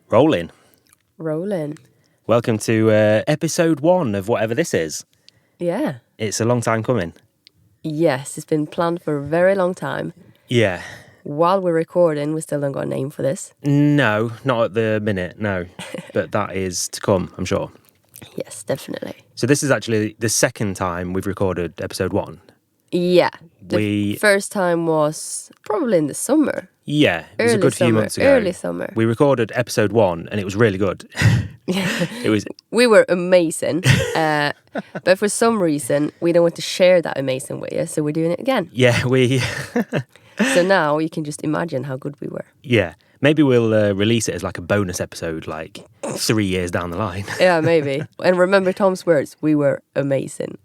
Rolling. Welcome to episode 1 of whatever this is. Yeah. It's a long time coming. Yes, it's been planned for a very long time. Yeah. While we're recording, we still don't got a name for this. No, not at the minute, no. But that is to come, I'm sure. Yes, definitely. So this is actually the second time we've recorded episode 1. Yeah. The first time was probably in the summer. Yeah, it was a good few months ago. Early summer. We recorded episode 1 and it was really good. We were amazing. But for some reason, we don't want to share that amazing with you, so we're doing it again. Yeah, So now you can just imagine how good we were. Yeah. Maybe we'll release it as like a bonus episode, like 3 years down the line. Yeah, maybe. And remember Tom's words, we were amazing.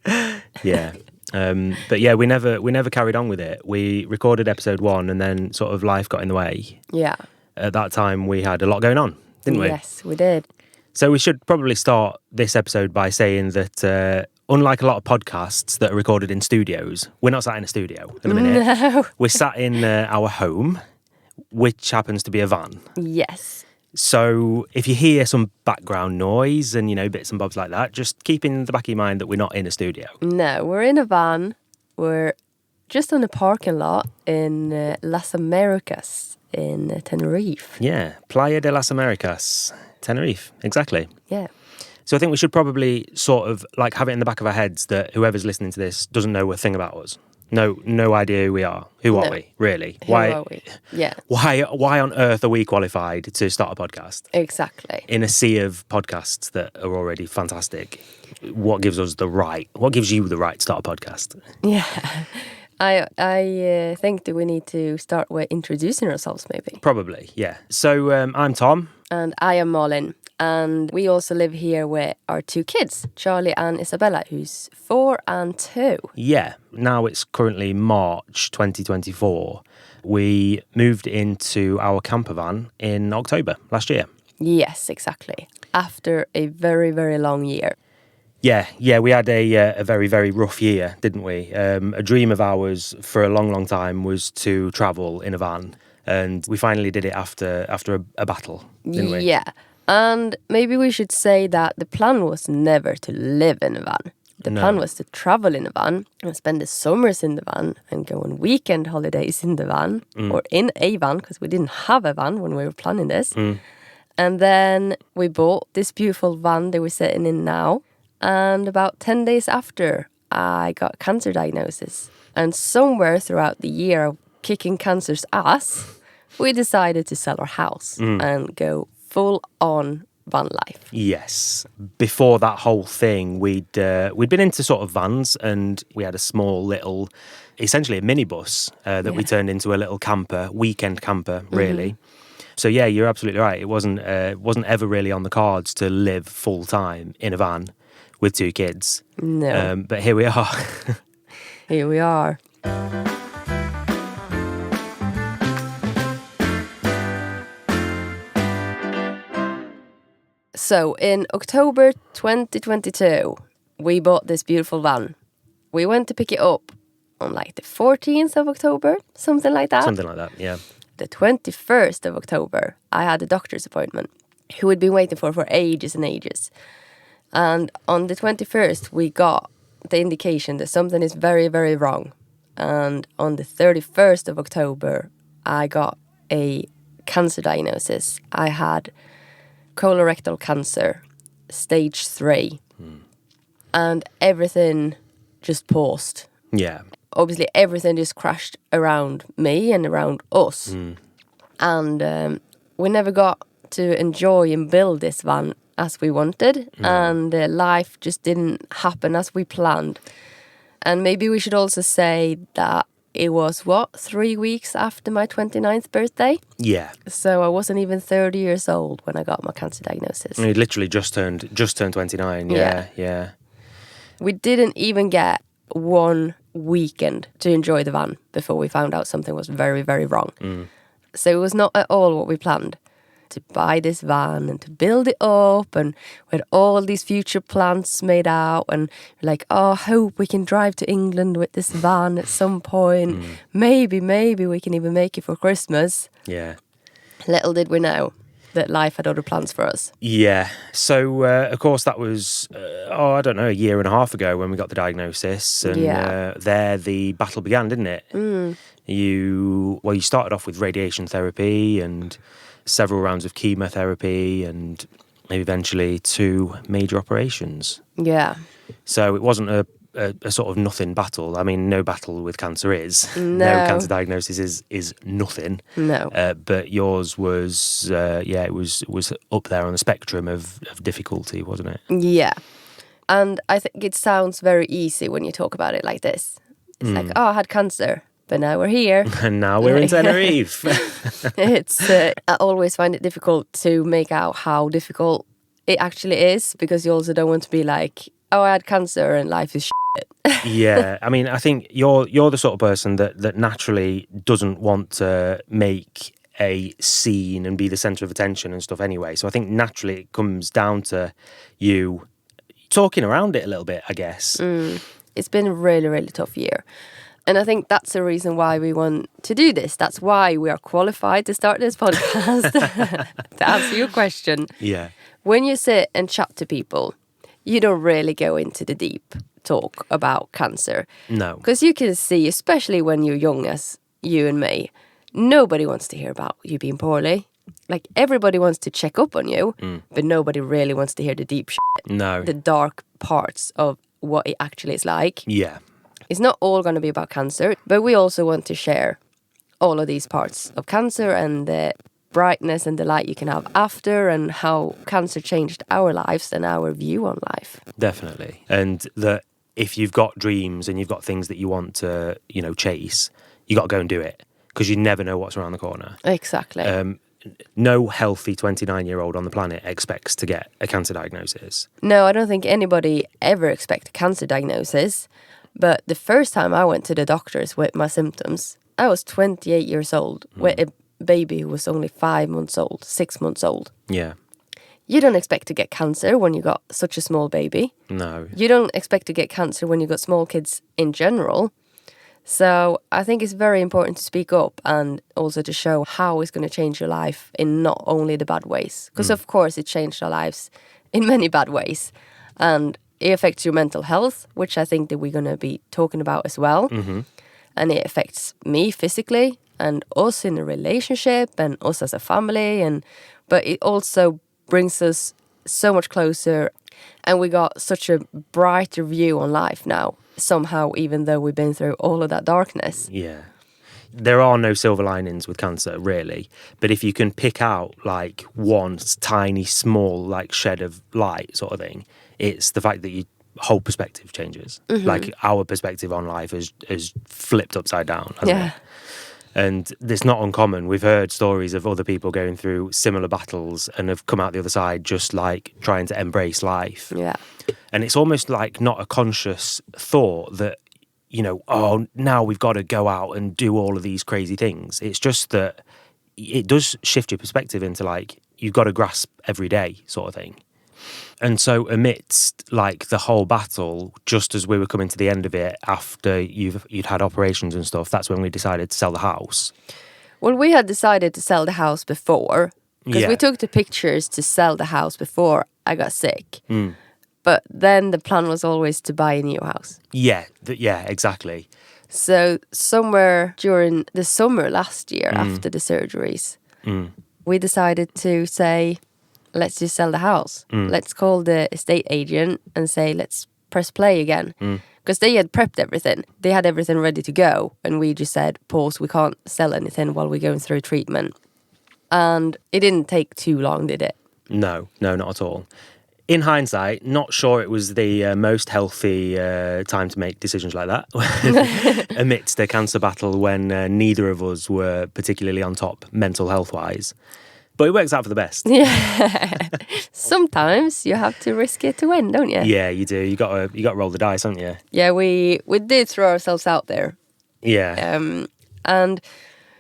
Yeah. But yeah, we never carried on with it. We recorded episode 1 and then sort of life got in the way. Yeah. At that time, we had a lot going on, didn't we? Yes, we did. So we should probably start this episode by saying that unlike a lot of podcasts that are recorded in studios, we're not sat in a studio at the minute. No. We're sat in our home, which happens to be a van. Yes. So if you hear some background noise and, bits and bobs like that, just keep in the back of your mind that we're not in a studio. No, we're in a van. We're just on a parking lot in Las Americas in Tenerife. Yeah, Playa de Las Americas, Tenerife, exactly. Yeah. So I think we should probably sort of like have it in the back of our heads that whoever's listening to this doesn't know a thing about us. No idea who we are. Who are we, really? Who are we? Yeah. Why on earth are we qualified to start a podcast? Exactly. In a sea of podcasts that are already fantastic, what gives you the right to start a podcast? Yeah. I think that we need to start with introducing ourselves, maybe. Probably, yeah. So I'm Tom. And I am Malin. And we also live here with our 2 kids, Charlie and Isabella, who's 4 and 2. Yeah, now it's currently March 2024. We moved into our campervan in October last year. Yes, exactly. After a very, very long year. Yeah, we had a very, very rough year, didn't we? A dream of ours for a long, long time was to travel in a van. And we finally did it after a battle, didn't we? Yeah. And maybe we should say that the plan was never to live in a van. The plan was to travel in a van and spend the summers in the van and go on weekend holidays in the van or in a van because we didn't have a van when we were planning this. And then we bought this beautiful van that we're sitting in now. And about 10 days after, I got cancer diagnosis. And somewhere throughout the year of kicking cancer's ass, we decided to sell our house and go full-on van life. Yes. Before that whole thing, we'd been into sort of vans, and we had a small little, essentially a minibus that we turned into a little camper, weekend camper, really. So yeah, you're absolutely right. It wasn't ever really on the cards to live full time in a van with 2 kids. No. But here we are. Here we are. So, in October 2022, we bought this beautiful van. We went to pick it up on like the 14th of October, something like that. Something like that, yeah. The 21st of October, I had a doctor's appointment who we'd been waiting for ages and ages. And on the 21st, we got the indication that something is very, very wrong. And on the 31st of October, I got a cancer diagnosis. I had colorectal cancer, stage 3. And everything just paused. Yeah. Obviously, everything just crashed around me and around us. And we never got to enjoy and build this van as we wanted. And life just didn't happen as we planned. And maybe we should also say that it was, 3 weeks after my 29th birthday? Yeah. So I wasn't even 30 years old when I got my cancer diagnosis. You literally just turned 29. Yeah. We didn't even get 1 weekend to enjoy the van before we found out something was very, very wrong. So it was not at all what we planned. To buy this van and to build it up, and we had all these future plans made out, and we're like, I hope we can drive to England with this van at some point. Maybe we can even make it for Christmas. Yeah. Little did we know. that life had other plans for us. Yeah. So, of course, that was, I don't know, a year and a half ago when we got the diagnosis. And there the battle began, didn't it? You started off with radiation therapy and several rounds of chemotherapy and maybe eventually 2 major operations. Yeah. So it wasn't a sort of nothing battle. I mean, no battle with cancer is. No. Cancer diagnosis is nothing. No. But yours was, it was up there on the spectrum of difficulty, wasn't it? Yeah. And I think it sounds very easy when you talk about it like this. It's like, I had cancer, but now we're here. And now we're in Tenerife. I always find it difficult to make out how difficult it actually is, because you also don't want to be like, oh, I had cancer and life is shit. Yeah, I mean, I think you're the sort of person that naturally doesn't want to make a scene and be the centre of attention and stuff anyway. So I think naturally it comes down to you talking around it a little bit, I guess. It's been a really, really tough year. And I think that's the reason why we want to do this. That's why we are qualified to start this podcast. To answer your question. Yeah. When you sit and chat to people, you don't really go into the deep talk about cancer. No. Because you can see, especially when you're young as you and me, nobody wants to hear about you being poorly. Like, everybody wants to check up on you, but nobody really wants to hear the deep shit. No. The dark parts of what it actually is like. Yeah. It's not all going to be about cancer, but we also want to share all of these parts of cancer and the brightness and the light you can have after, and how cancer changed our lives and our view on life. Definitely. And that if you've got dreams and you've got things that you want to, chase, you got to go and do it, because you never know what's around the corner. Exactly. No healthy 29-year-old on the planet expects to get a cancer diagnosis. No, I don't think anybody ever expects a cancer diagnosis. But the first time I went to the doctors with my symptoms, I was 28 years old with a baby who was only 5 months old, 6 months old. Yeah. You don't expect to get cancer when you got such a small baby. No. You don't expect to get cancer when you got small kids in general. So I think it's very important to speak up and also to show how it's going to change your life in not only the bad ways. Because of course it changed our lives in many bad ways. And it affects your mental health, which I think that we're going to be talking about as well. And it affects me physically and us in a relationship and us as a family. But it also brings us so much closer, and we got such a brighter view on life now, somehow, even though we've been through all of that darkness. Yeah. There are no silver linings with cancer, really. But if you can pick out like one tiny, small, like shed of light sort of thing, it's the fact that your whole perspective changes. Like, our perspective on life has flipped upside down, hasn't it? And it's not uncommon. We've heard stories of other people going through similar battles and have come out the other side just like trying to embrace life. Yeah. And it's almost like not a conscious thought that, oh, now we've got to go out and do all of these crazy things. It's just that it does shift your perspective into like, you've got to grasp every day sort of thing. And so amidst like the whole battle, just as we were coming to the end of it after you'd had operations and stuff, that's when we decided to sell the house. Well, we had decided to sell the house before, because we took the pictures to sell the house before I got sick. But then the plan was always to buy a new house. Yeah, exactly. So somewhere during the summer last year, after the surgeries, we decided to say, let's just sell the house. Let's call the estate agent and say, let's press play again. Because they had prepped everything. They had everything ready to go. And we just said, pause, we can't sell anything while we're going through treatment. And it didn't take too long, did it? No, not at all. In hindsight, not sure it was the most healthy time to make decisions like that amidst a cancer battle when neither of us were particularly on top mental health-wise. But it works out for the best. Yeah. Sometimes you have to risk it to win, don't you? Yeah, you do. You got to roll the dice, haven't you? Yeah, we did throw ourselves out there. Yeah. And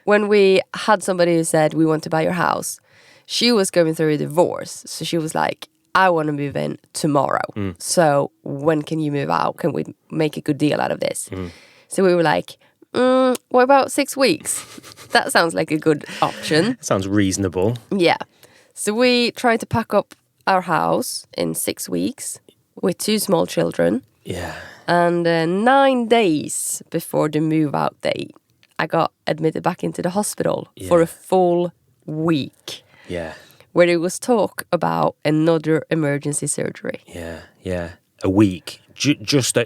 when we had somebody who said, we want to buy your house, she was going through a divorce. So she was like, I want to move in tomorrow. So when can you move out? Can we make a good deal out of this? So we were like, what about 6 weeks? That sounds like a good option. Sounds reasonable. Yeah. So we tried to pack up our house in 6 weeks with 2 small children. Yeah. And 9 days before the move out date, I got admitted back into the hospital for a full week. Yeah. Where there was talk about another emergency surgery. Yeah. A week. Just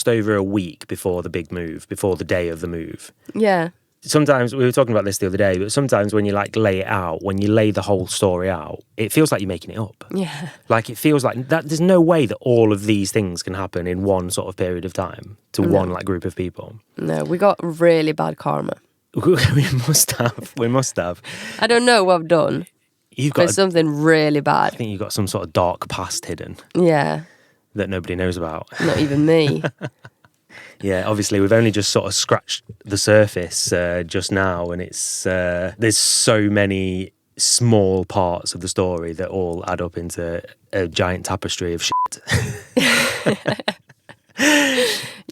over a week before the big move, before the day of the move. Yeah. Sometimes, we were talking about this the other day, but sometimes when you like lay it out, when you lay the whole story out, it feels like you're making it up. Yeah. Like it feels like that. There's no way that all of these things can happen in one sort of period of time to one like group of people. No, we got really bad karma. We must have. I don't know what I've done. You've got something really bad. I think you've got some sort of dark past hidden. Yeah. That nobody knows about. Not even me. Yeah, obviously we've only just sort of scratched the surface just now, and it's there's so many small parts of the story that all add up into a giant tapestry of shit.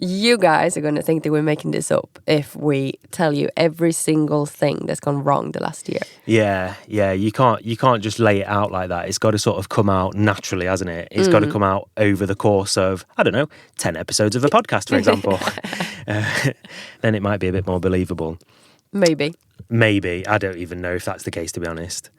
You guys are going to think that we're making this up if we tell you every single thing that's gone wrong the last year. Yeah. You can't just lay it out like that. It's got to sort of come out naturally, hasn't it? It's got to come out over the course of, I don't know, 10 episodes of a podcast, for example. Then it might be a bit more believable. Maybe. I don't even know if that's the case, to be honest.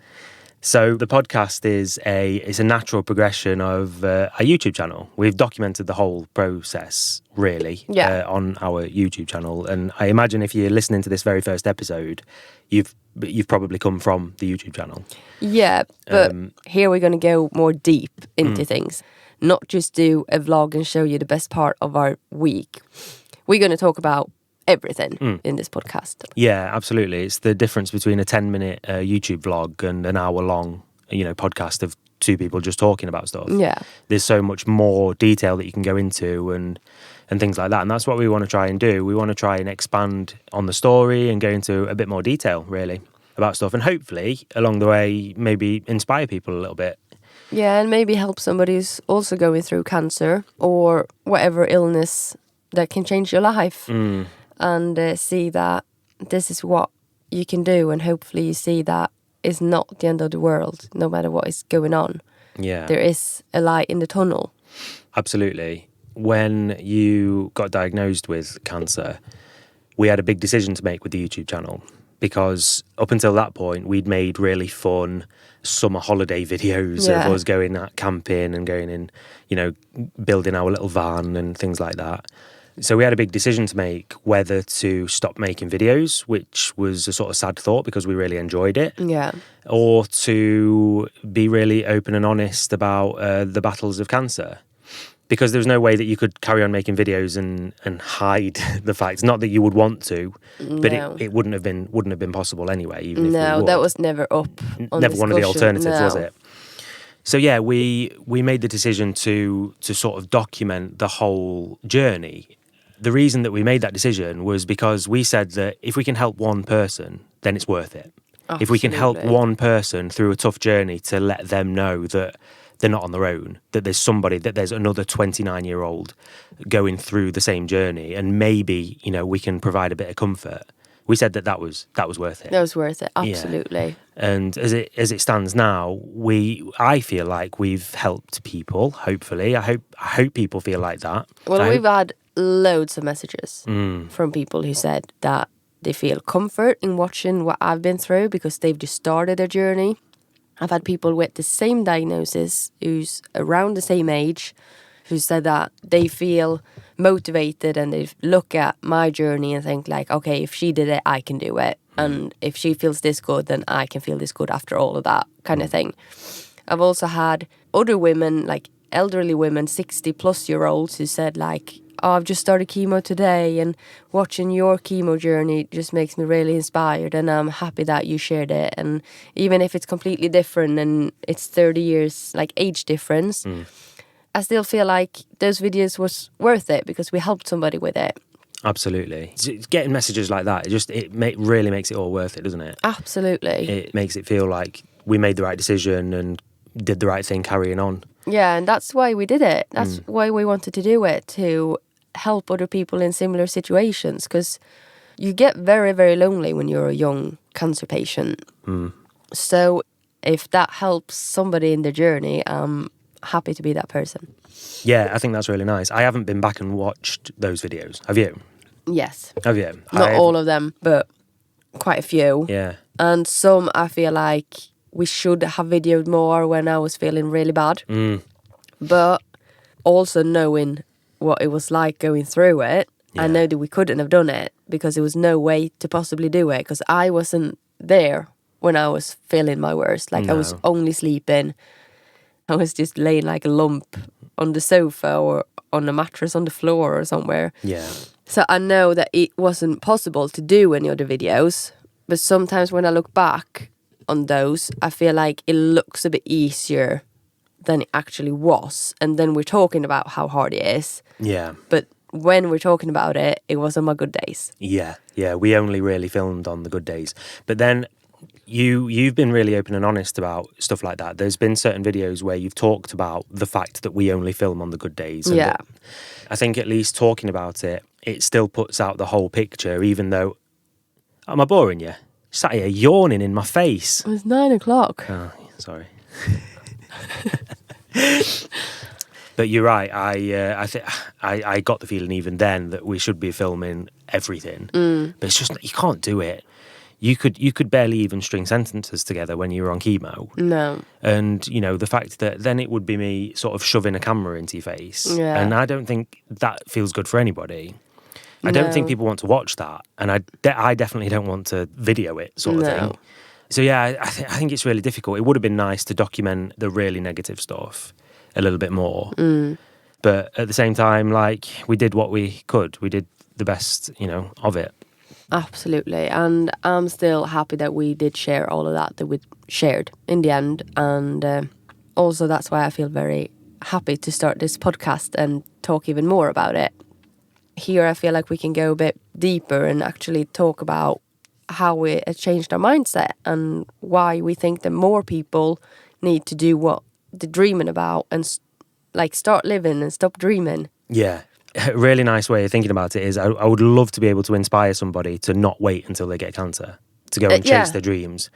So the podcast is a natural progression of our YouTube channel. We've documented the whole process, really, on our YouTube channel. And I imagine if you're listening to this very first episode, you've probably come from the YouTube channel. Yeah, but here we're going to go more deep into things. Not just do a vlog and show you the best part of our week. We're going to talk about everything in this podcast. Yeah, absolutely. It's the difference between a 10-minute YouTube vlog and an hour-long, podcast of 2 people just talking about stuff. Yeah. There's so much more detail that you can go into and things like that. And that's what we want to try and do. We want to try and expand on the story and go into a bit more detail, really, about stuff. And hopefully, along the way, maybe inspire people a little bit. Yeah, and maybe help somebody who's also going through cancer or whatever illness that can change your life. And see that this is what you can do, and hopefully you see that it's not the end of the world, no matter what is going on. Yeah. There is a light in the tunnel. Absolutely. When you got diagnosed with cancer, we had a big decision to make with the YouTube channel, because up until that point, we'd made really fun summer holiday videos of us going out camping and going in, building our little van and things like that. So we had a big decision to make, whether to stop making videos, which was a sort of sad thought because we really enjoyed it. Yeah. Or to be really open and honest about the battles of cancer. Because there was no way that you could carry on making videos and hide the facts. Not that you would want to, but it wouldn't have been possible anyway. Even if we would. That was never up on never one of the alternatives, was it? So yeah, we made the decision to sort of document the whole journey. The reason that we made that decision was because we said that if we can help one person, then it's worth it. Absolutely. If we can help one person through a tough journey to let them know that they're not on their own, that there's another 29-year-old going through the same journey, and maybe, we can provide a bit of comfort. We said that was worth it. That was worth it, absolutely. Yeah. And as it stands now, I feel like we've helped people, hopefully. I hope people feel like that. Well, we've had loads of messages from people who said that they feel comfort in watching what I've been through because they've just started their journey. I've had people with the same diagnosis who's around the same age who said that they feel motivated and they look at my journey and think like, okay, if she did it, I can do it. And if she feels this good, then I can feel this good after all of that kind of thing. I've also had other women, like elderly women, 60-plus-year-olds who said like, oh, I've just started chemo today and watching your chemo journey just makes me really inspired and I'm happy that you shared it. And even if it's completely different and it's 30 years like age difference, I still feel like those videos was worth it because we helped somebody with it. Absolutely. Getting messages like that, really makes it all worth it, doesn't it? Absolutely. It makes it feel like we made the right decision and did the right thing carrying on. Yeah, and that's why we did it. That's why we wanted to do it, to help other people in similar situations, because you get very, very lonely when you're a young cancer patient. So if that helps somebody in their journey, I'm happy to be that person. Yeah, I think that's really nice. I haven't been back and watched those videos. Have you? Yes. Have you? Not all of them, but quite a few. Yeah. And some I feel like we should have videoed more when I was feeling really bad. But also knowing what it was like going through it, I know that we couldn't have done it because there was no way to possibly do it because I wasn't there when I was feeling my worst. Like I was only sleeping. I was just laying like a lump on the sofa or on a mattress on the floor or somewhere. Yeah. So I know that it wasn't possible to do any of the videos. But sometimes when I look back on those, I feel like it looks a bit easier than it actually was. And then we're talking about how hard it is. Yeah. But when we're talking about it, it was on my good days. Yeah. Yeah. We only really filmed on the good days. But then you've been really open and honest about stuff like that. There's been certain videos where you've talked about the fact that we only film on the good days. And Yeah. I think at least talking about it, it still puts out the whole picture, even though... Am I boring you? Sat here yawning in my face. It was 9 o'clock. Oh, sorry. But you're right. I got the feeling even then that we should be filming everything. But it's just you can't do it. You could barely even string sentences together when you were on chemo. No. And you know the fact that then it would be me sort of shoving a camera into your face. Yeah. And I don't think that feels good for anybody. I don't think people want to watch that, and I definitely don't want to video it, sort of thing. So yeah, I think it's really difficult. It would have been nice to document the really negative stuff a little bit more, but at the same time, like we did what we could. We did the best, of it. Absolutely, and I'm still happy that we did share all of that we shared in the end, and also that's why I feel very happy to start this podcast and talk even more about it. Here I feel like we can go a bit deeper and actually talk about how we changed our mindset and why we think that more people need to do what they're dreaming about and start living and stop dreaming. Yeah. A really nice way of thinking about it is I would love to be able to inspire somebody to not wait until they get cancer, to go and chase their dreams.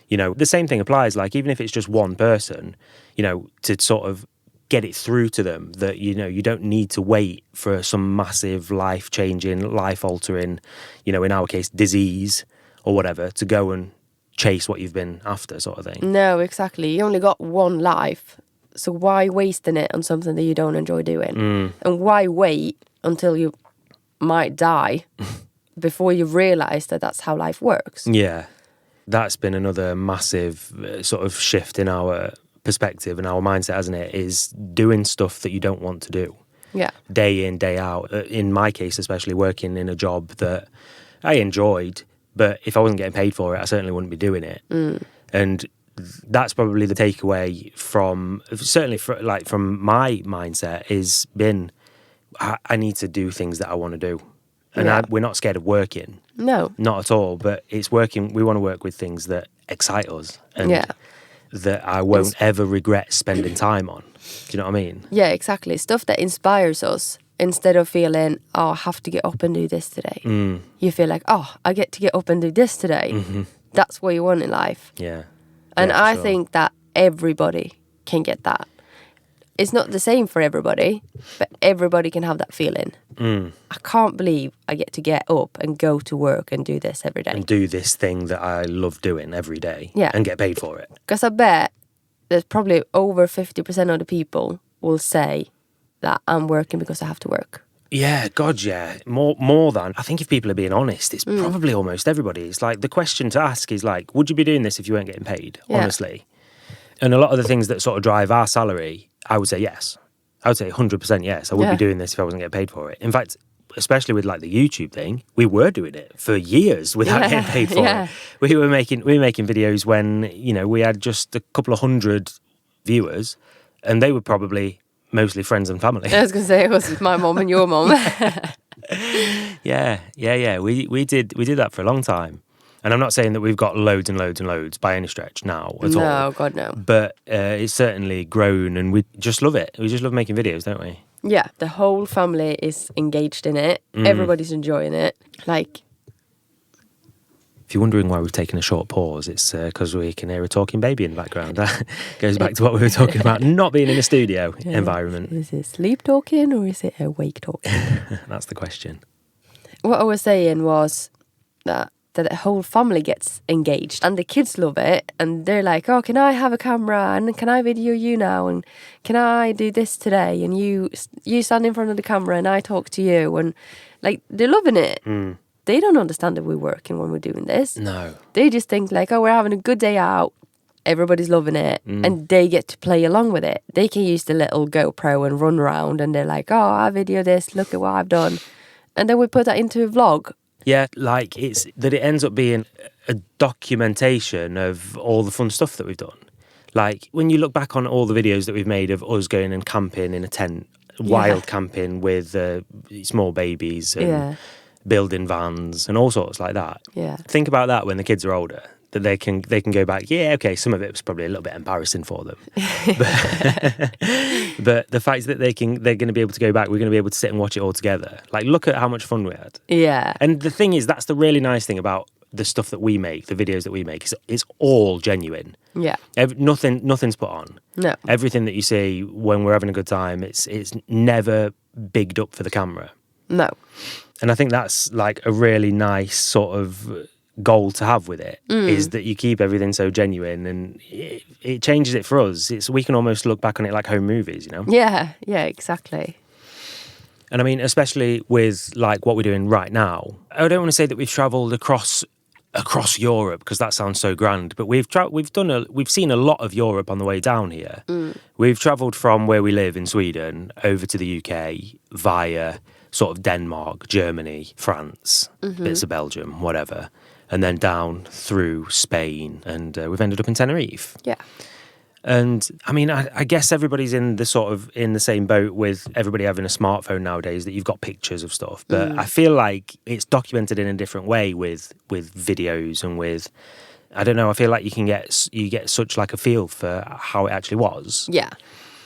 The same thing applies, like even if it's just one person, to sort of get it through to them that, you don't need to wait for some massive life-changing, life-altering, in our case, disease or whatever, to go and chase what you've been after, sort of thing. No, exactly. You only got one life. So why wasting it on something that you don't enjoy doing? And why wait until you might die before you realise that that's how life works? Yeah. That's been another massive sort of shift in our perspective and our mindset, hasn't it, is doing stuff that you don't want to do. Yeah. Day in, day out. In my case, especially working in a job that I enjoyed, but if I wasn't getting paid for it, I certainly wouldn't be doing it. And that's probably the takeaway from my mindset is been, I need to do things that I want to do. And we're not scared of working. No. Not at all. But it's working. We want to work with things that excite us. And that I won't ever regret spending time on. Do you know what I mean? Yeah, exactly. Stuff that inspires us instead of feeling, I have to get up and do this today. You feel like, I get to get up and do this today. That's what you want in life. Yeah. And I think that everybody can get that. It's not the same for everybody, but everybody can have that feeling. I can't believe I get up and go to work and do this every day. And do this thing that I love doing every day. Yeah. And get paid for it. Because I bet there's probably over 50% of the people will say that I'm working because I have to work. Yeah, God, yeah. More than. I think if people are being honest, it's probably almost everybody. It's like the question to ask is like, would you be doing this if you weren't getting paid? Yeah. Honestly. And a lot of the things that sort of drive our salary, I would say yes. I would say 100% yes. I would be doing this if I wasn't getting paid for it. In fact, especially with like the YouTube thing, we were doing it for years without getting paid for it. We were making videos when, we had just a couple of hundred viewers and they were probably mostly friends and family. I was going to say it was my mom and your mom. Yeah. We did that for a long time. And I'm not saying that we've got loads and loads and loads by any stretch now at all. No, God, no. But it's certainly grown and we just love it. We just love making videos, don't we? Yeah, the whole family is engaged in it. Everybody's enjoying it. Like, If you're wondering why we've taken a short pause, it's because we can hear a talking baby in the background. That goes back to what we were talking about, not being in a studio environment. Is it sleep talking or is it awake talking? That's the question. What I was saying was that the whole family gets engaged and the kids love it, and they're like, oh, can I have a camera and can I video you now, and can I do this today, and you stand in front of the camera and I talk to you, and like they're loving it. They don't understand that we're working when we're doing this. No. They just think like, oh, we're having a good day out, everybody's loving it, and they get to play along with it. They can use the little GoPro and run around, and they're like, oh, I video this, look at what I've done, and then we put that into a vlog. Yeah, like it's that it ends up being a documentation of all the fun stuff that we've done. Like when you look back on all the videos that we've made of us going and camping in a tent, wild camping with small babies and building vans and all sorts like that. Yeah. Think about that when the kids are older, that they can go back. Yeah, okay, some of it was probably a little bit embarrassing for them, but the fact that they're going to be able to go back, we're going to be able to sit and watch it all together. Like, look at how much fun we had. Yeah. And the thing is, that's the really nice thing about the stuff that we make, the videos that we make, is it's all genuine. Yeah. Nothing's put on. No. Everything that you see when we're having a good time, it's never bigged up for the camera. No. And I think that's like a really nice sort of goal to have with it, is that you keep everything so genuine, and it changes it for us. We can almost look back on it like home movies, you know? Yeah, exactly. And I mean, especially with like what we're doing right now, I don't want to say that we've travelled across Europe, because that sounds so grand, but we've seen a lot of Europe on the way down here. We've travelled from where we live in Sweden over to the UK via sort of Denmark, Germany, France, bits of Belgium, whatever, and then down through Spain, and we've ended up in Tenerife. Yeah. And I mean, I guess everybody's in the same boat with everybody having a smartphone nowadays, that you've got pictures of stuff. But I feel like it's documented in a different way with videos and with, I don't know, I feel like you get such like a feel for how it actually was. Yeah.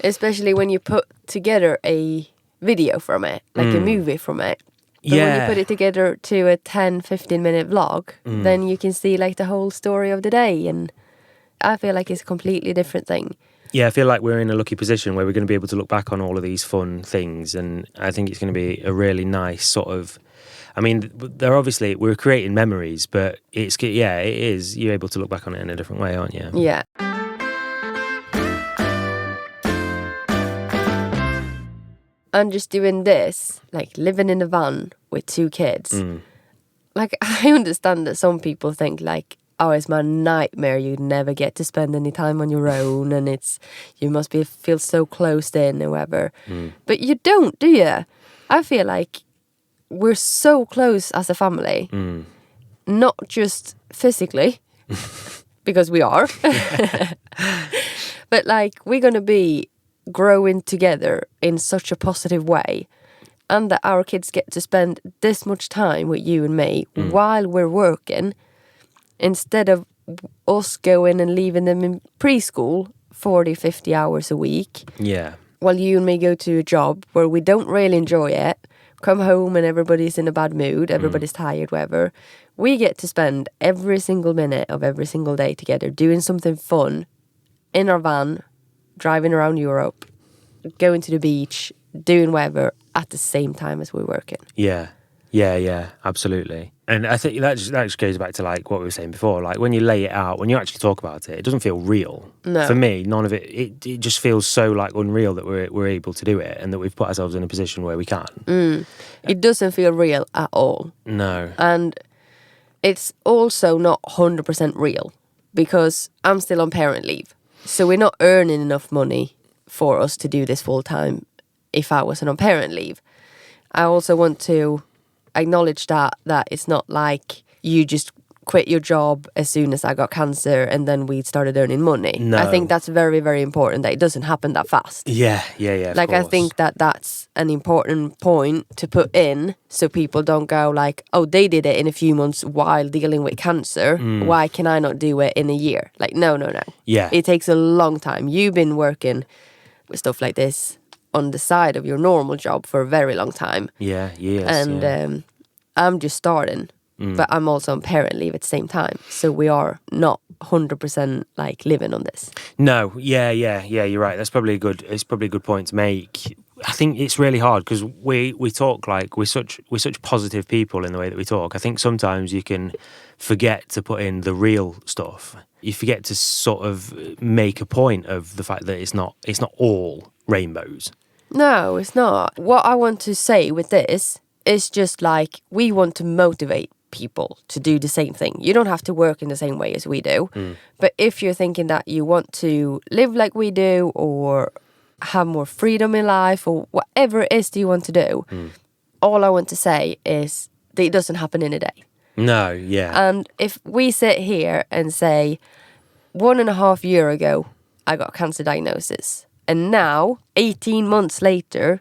Especially when you put together a video from it, like a movie from it. But when you put it together to a 10-15 minute vlog, then you can see like the whole story of the day, and I feel like it's a completely different thing. Yeah, I feel like we're in a lucky position where we're going to be able to look back on all of these fun things, and I think it's going to be a really nice sort of, I mean, we're creating memories, but it is, you're able to look back on it in a different way, aren't you? Yeah. And just doing this, like living in a van with 2 kids, like I understand that some people think like, oh, it's my nightmare, you never get to spend any time on your own, and you must feel so closed in or whatever. But you don't, do you? I feel like we're so close as a family, not just physically, because we are, but like we're going to be growing together in such a positive way, and that our kids get to spend this much time with you and me while we're working, instead of us going and leaving them in preschool 40-50 hours a week. Yeah. While you and me go to a job where we don't really enjoy it, come home and everybody's in a bad mood, everybody's tired, whatever. We get to spend every single minute of every single day together doing something fun in our van, driving around Europe, going to the beach, doing whatever at the same time as we're working. Yeah, absolutely. And I think that just goes back to like what we were saying before. Like when you lay it out, when you actually talk about it, it doesn't feel real. No. For me, none of it. It just feels so like unreal that we're able to do it, and that we've put ourselves in a position where we can. It doesn't feel real at all. No. And it's also not 100% real, because I'm still on parent leave. So we're not earning enough money for us to do this full time if I wasn't on parent leave. I also want to acknowledge that it's not like you just quit your job as soon as I got cancer and then we started earning money. No. I think that's very, very important that it doesn't happen that fast. Yeah. Like, I think that's an important point to put in, so people don't go like, oh, they did it in a few months while dealing with cancer. Why can I not do it in a year? Like, no. Yeah. It takes a long time. You've been working with stuff like this on the side of your normal job for a very long time. Yeah, years. And I'm just starting. but I'm also on parent leave at the same time. So we are not 100% like living on this. No, yeah, you're right. It's probably a good point to make. I think it's really hard because we talk like we're such positive people in the way that we talk. I think sometimes you can forget to put in the real stuff. You forget to sort of make a point of the fact that it's not all rainbows. No, it's not. What I want to say with this is just like we want to motivate people to do the same thing. You don't have to work in the same way as we do. But if you're thinking that you want to live like we do or have more freedom in life or whatever it is that you want to do, all I want to say is that it doesn't happen in a day. No, yeah. And if we sit here and say 1.5 years ago I got a cancer diagnosis, and now 18 months later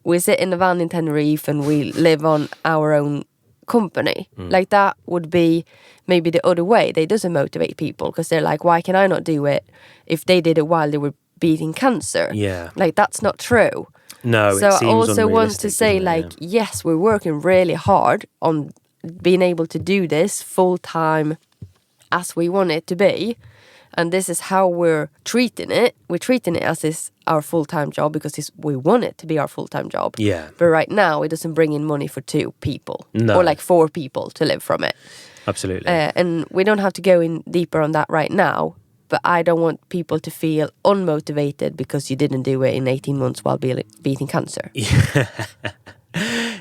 we sit in a van in Tenerife and we live on our own company, like that would be maybe the other way. They doesn't motivate people because they're like, why can I not do it if they did it while they were beating cancer? Yeah. Like that's not true. No, So it I seems also want to unrealistic, say doesn't it? like, yes, we're working really hard on being able to do this full time as we want it to be. And this is how we're treating it. We're treating it as is our full-time job because we want it to be our full-time job. Yeah. But right now, it doesn't bring in money for 2 people. No. Or like 4 people to live from it. Absolutely. And we don't have to go in deeper on that right now. But I don't want people to feel unmotivated because you didn't do it in 18 months while beating cancer. Yeah.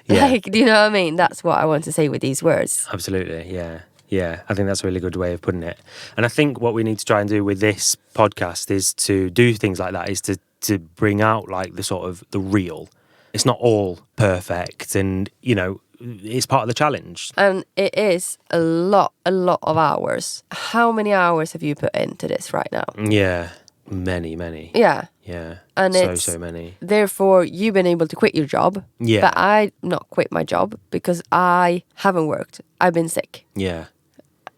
Like, do you know what I mean? That's what I want to say with these words. Absolutely, yeah. Yeah, I think that's a really good way of putting it. And I think what we need to try and do with this podcast is to do things like that, is to bring out like the sort of the real. It's not all perfect and, you know, it's part of the challenge. And it is a lot of hours. How many hours have you put into this right now? Yeah, many. Yeah. Yeah, and so many. Therefore, you've been able to quit your job. Yeah. But I not quit my job because I haven't worked. I've been sick. Yeah.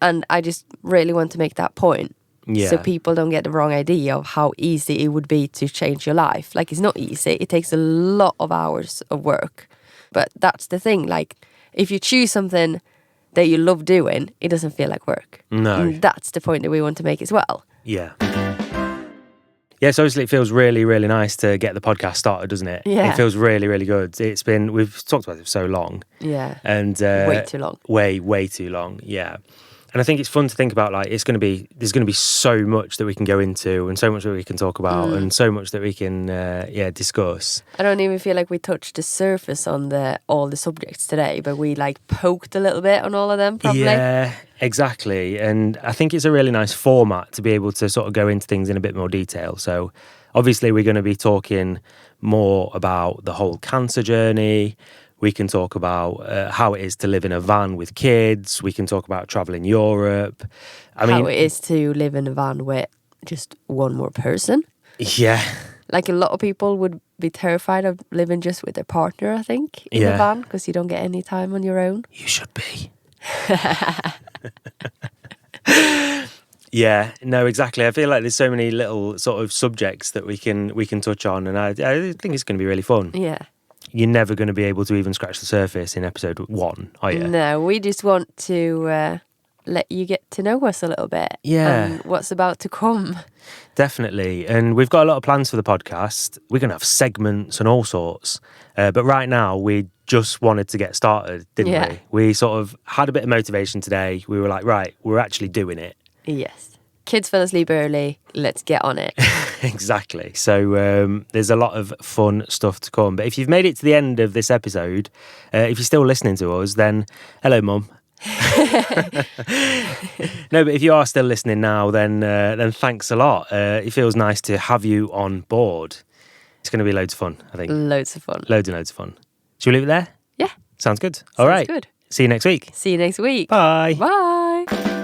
And I just really want to make that point. Yeah. So people don't get the wrong idea of how easy it would be to change your life. Like, it's not easy. It takes a lot of hours of work. But that's the thing. Like, if you choose something that you love doing, it doesn't feel like work. No. And that's the point that we want to make as well. Yeah. Yeah, so obviously it feels really, really nice to get the podcast started, doesn't it? Yeah. It feels really, really good. We've talked about it for so long. Yeah. And way too long. Way too long, yeah. And I think it's fun to think about, like, there's going to be so much that we can go into and so much that we can talk about and so much that we can, discuss. I don't even feel like we touched the surface on all the subjects today, but we like poked a little bit on all of them, probably. Yeah, exactly. And I think it's a really nice format to be able to sort of go into things in a bit more detail. So obviously we're going to be talking more about the whole cancer journey. We can talk about how it is to live in a van with kids. We can talk about traveling Europe. How it is to live in a van with just one more person. Yeah. Like, a lot of people would be terrified of living just with their partner, I think, in a van, because you don't get any time on your own. You should be. Yeah, no, exactly. I feel like there's so many little sort of subjects that we can touch on, and I think it's going to be really fun. Yeah. You're never going to be able to even scratch the surface in episode 1, are you? No, we just want to let you get to know us a little bit. Yeah. And what's about to come. Definitely. And we've got a lot of plans for the podcast. We're going to have segments and all sorts. But right now, we just wanted to get started, didn't we? We sort of had a bit of motivation today. We were like, right, we're actually doing it. Yes. Kids fell asleep early. Let's get on it. Exactly. So there's a lot of fun stuff to come. But if you've made it to the end of this episode, if you're still listening to us, then hello, Mum. No, but if you are still listening now, then thanks a lot. It feels nice to have you on board. It's going to be loads of fun, I think. Loads of fun. Loads and loads of fun. Should we leave it there? Yeah. Sounds good. All right. Good. See you next week. See you next week. Bye. Bye.